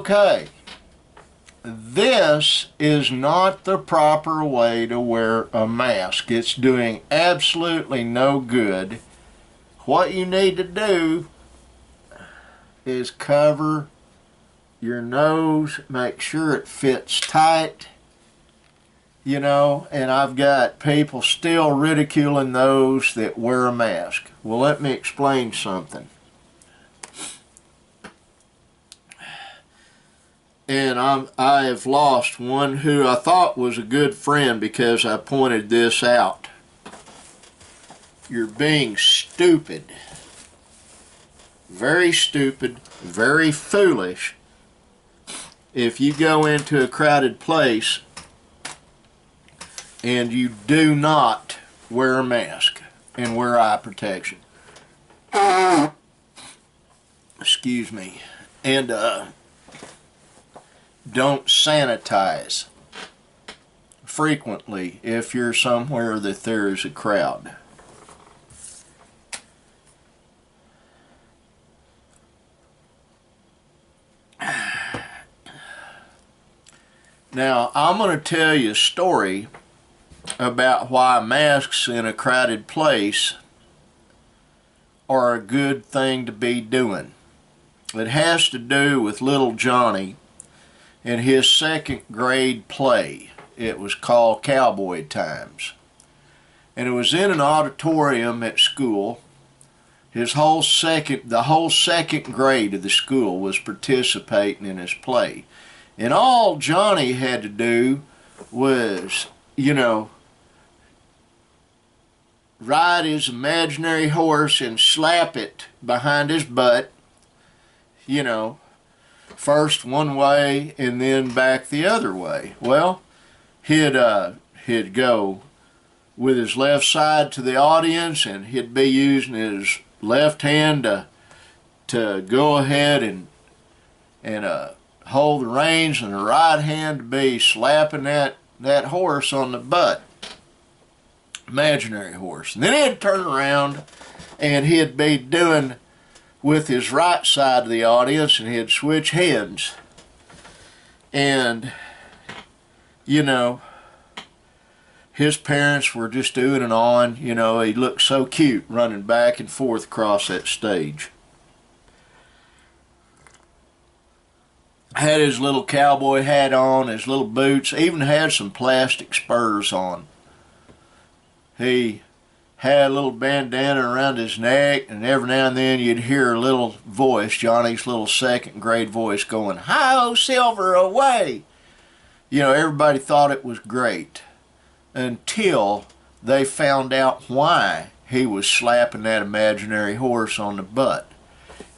Okay, this is not the proper way to wear a mask. It's doing absolutely no good. What you need to do is cover your nose, make sure it fits tight, and I've got people still ridiculing those that wear a mask. Well, let me explain something. And I have lost one who I thought was a good friend because I pointed this out. You're being stupid. Very stupid, very foolish if you go into a crowded place and you do not wear a mask and wear eye protection. Excuse me. And don't sanitize frequently if you're somewhere that there is a crowd. Now, I'm going to tell you a story about why masks in a crowded place are a good thing to be doing. It has to do with little Johnny and his second grade play. It was called Cowboy Times. And it was in an auditorium at school. The whole second grade of the school was participating in his play. And all Johnny had to do was, ride his imaginary horse and slap it behind his butt, first one way and then back the other way. Well, he'd go with his left side to the audience, and he'd be using his left hand to go ahead and hold the reins, and the right hand to be slapping that horse on the butt, imaginary horse. And then he'd turn around and he'd be doing with his right side of the audience, and he'd switch heads. And, his parents were just doing it on. He looked so cute running back and forth across that stage. Had his little cowboy hat on, his little boots, even had some plastic spurs on. He had a little bandana around his neck, and every now and then you'd hear a little voice, Johnny's little second grade voice, going, "Hi-ho, Silver, away!" Everybody thought it was great until they found out why he was slapping that imaginary horse on the butt.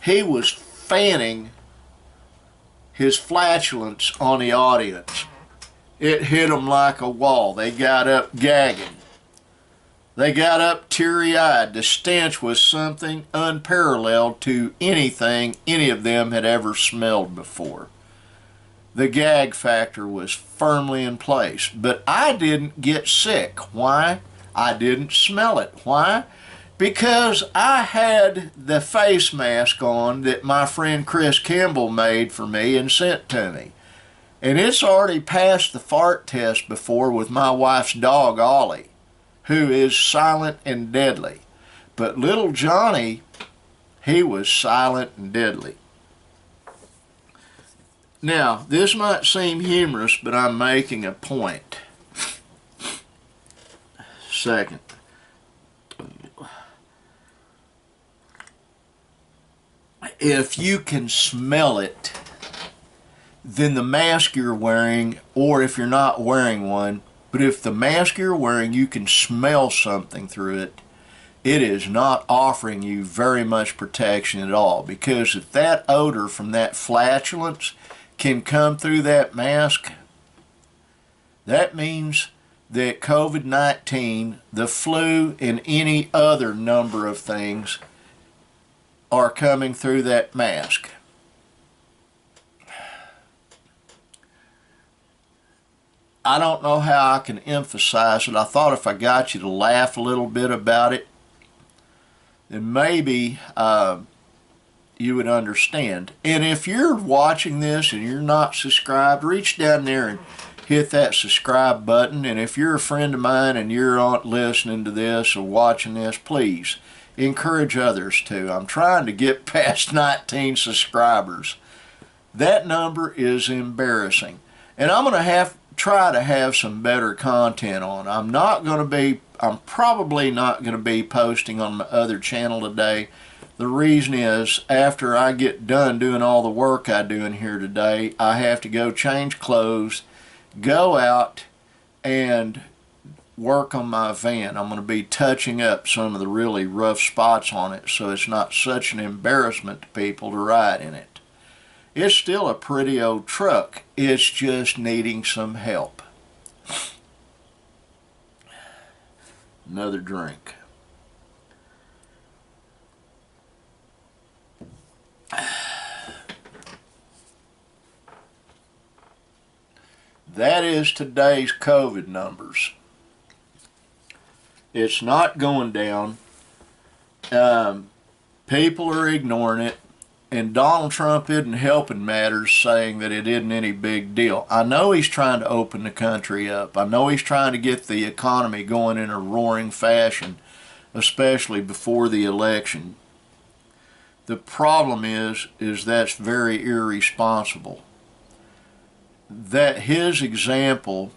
He was fanning his flatulence on the audience. It hit them like a wall. They got up gagging. They got up teary-eyed. The stench was something unparalleled to anything any of them had ever smelled before. The gag factor was firmly in place. But I didn't get sick. Why? I didn't smell it. Why? Because I had the face mask on that my friend Chris Kimball made for me and sent to me. And it's already passed the fart test before with my wife's dog, Ollie, who is silent and deadly. But little Johnny, he was silent and deadly. Now, this might seem humorous, but I'm making a point. Second. If you can smell it, then the mask you're wearing, or if you're not wearing one, but if the mask you're wearing, you can smell something through it, it is not offering you very much protection at all. Because if that odor from that flatulence can come through that mask, that means that COVID-19, the flu, and any other number of things are coming through that mask. I don't know how I can emphasize it. I thought if I got you to laugh a little bit about it, then maybe you would understand. And if you're watching this and you're not subscribed, reach down there and hit that subscribe button. And if you're a friend of mine and you're on listening to this or watching this, please encourage others to. I'm trying to get past 19 subscribers. That number is embarrassing. And I'm going to try to have some better content on. I'm probably not going to be posting on my other channel today. The reason is, after I get done doing all the work I do in here today, I have to go change clothes, go out and work on my van. I'm going to be touching up some of the really rough spots on it so it's not such an embarrassment to people to ride in it. It's still a pretty old truck. It's just needing some help. Another drink. That is today's COVID numbers. It's not going down. People are ignoring it. And Donald Trump isn't helping matters, saying that it isn't any big deal. I know he's trying to open the country up. I know he's trying to get the economy going in a roaring fashion, especially before the election. The problem is that's very irresponsible. That his example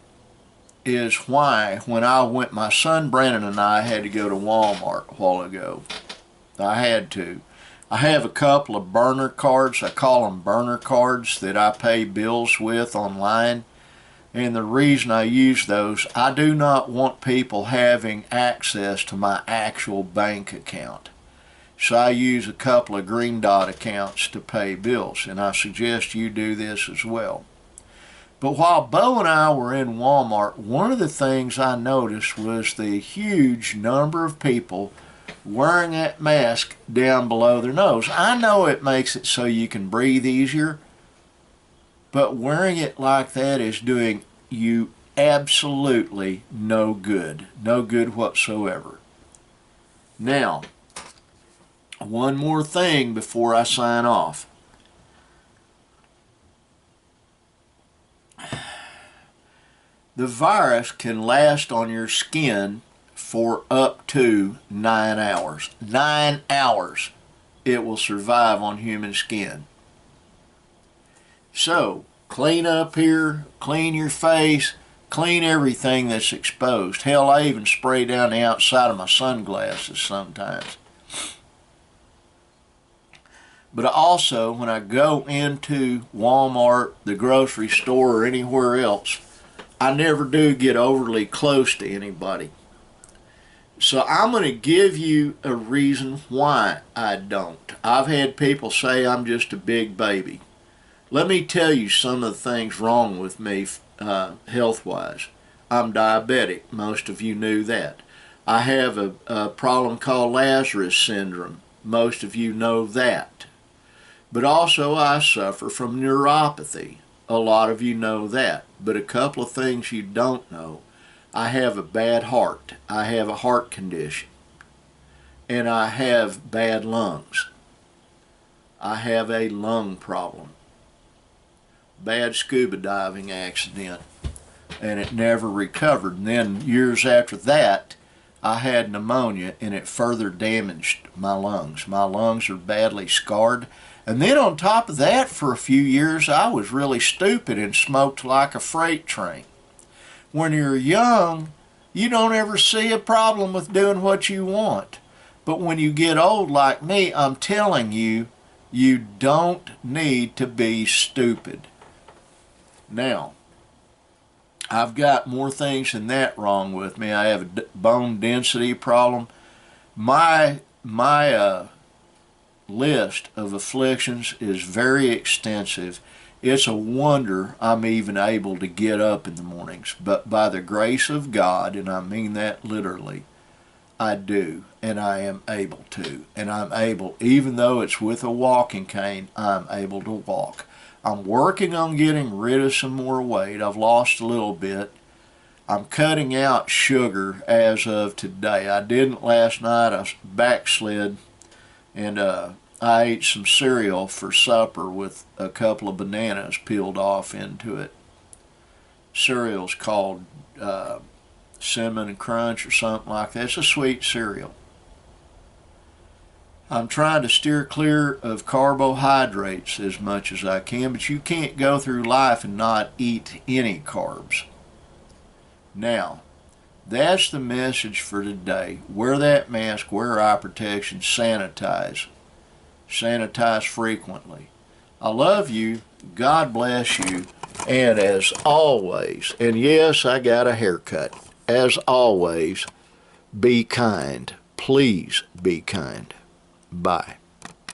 is why when my son Brandon and I had to go to Walmart a while ago. I had to. I have a couple of burner cards, I call them burner cards, that I pay bills with online. And the reason I use those, I do not want people having access to my actual bank account. So I use a couple of Green Dot accounts to pay bills, and I suggest you do this as well. But while Bo and I were in Walmart, one of the things I noticed was the huge number of people wearing that mask down below their nose. I know it makes it so you can breathe easier, but wearing it like that is doing you absolutely no good. No good whatsoever. Now, one more thing before I sign off. The virus can last on your skin for up to 9 hours. 9 hours it will survive on human skin. So, clean up here, clean your face, clean everything that's exposed. Hell, I even spray down the outside of my sunglasses sometimes. But also, when I go into Walmart, the grocery store, or anywhere else, I never do get overly close to anybody. So I'm going to give you a reason why I don't. I've had people say I'm just a big baby. Let me tell you some of the things wrong with me health-wise. I'm diabetic. Most of you knew that. I have a problem called Lazarus syndrome. Most of you know that. But also I suffer from neuropathy. A lot of you know that. But a couple of things you don't know. I have a bad heart. I have a heart condition. And I have bad lungs. I have a lung problem. Bad scuba diving accident. And it never recovered. And then years after that, I had pneumonia and it further damaged my lungs. My lungs are badly scarred. And then on top of that, for a few years, I was really stupid and smoked like a freight train. When you're young, you don't ever see a problem with doing what you want. But when you get old like me, I'm telling you, you don't need to be stupid. Now, I've got more things than that wrong with me. I have a bone density problem. My list of afflictions is very extensive. It's a wonder I'm even able to get up in the mornings. But by the grace of God, and I mean that literally, I do, and I am able to. And I'm able, even though it's with a walking cane, I'm able to walk. I'm working on getting rid of some more weight. I've lost a little bit. I'm cutting out sugar as of today. I didn't last night. I backslid. And I ate some cereal for supper with a couple of bananas peeled off into it. Cereal's called Cinnamon Crunch or something like that. It's a sweet cereal. I'm trying to steer clear of carbohydrates as much as I can, but you can't go through life and not eat any carbs. Now, that's the message for today. Wear that mask, wear eye protection, sanitize. Sanitize frequently. I love you. God bless you. And as always, and yes, I got a haircut. As always, be kind. Please be kind. Bye.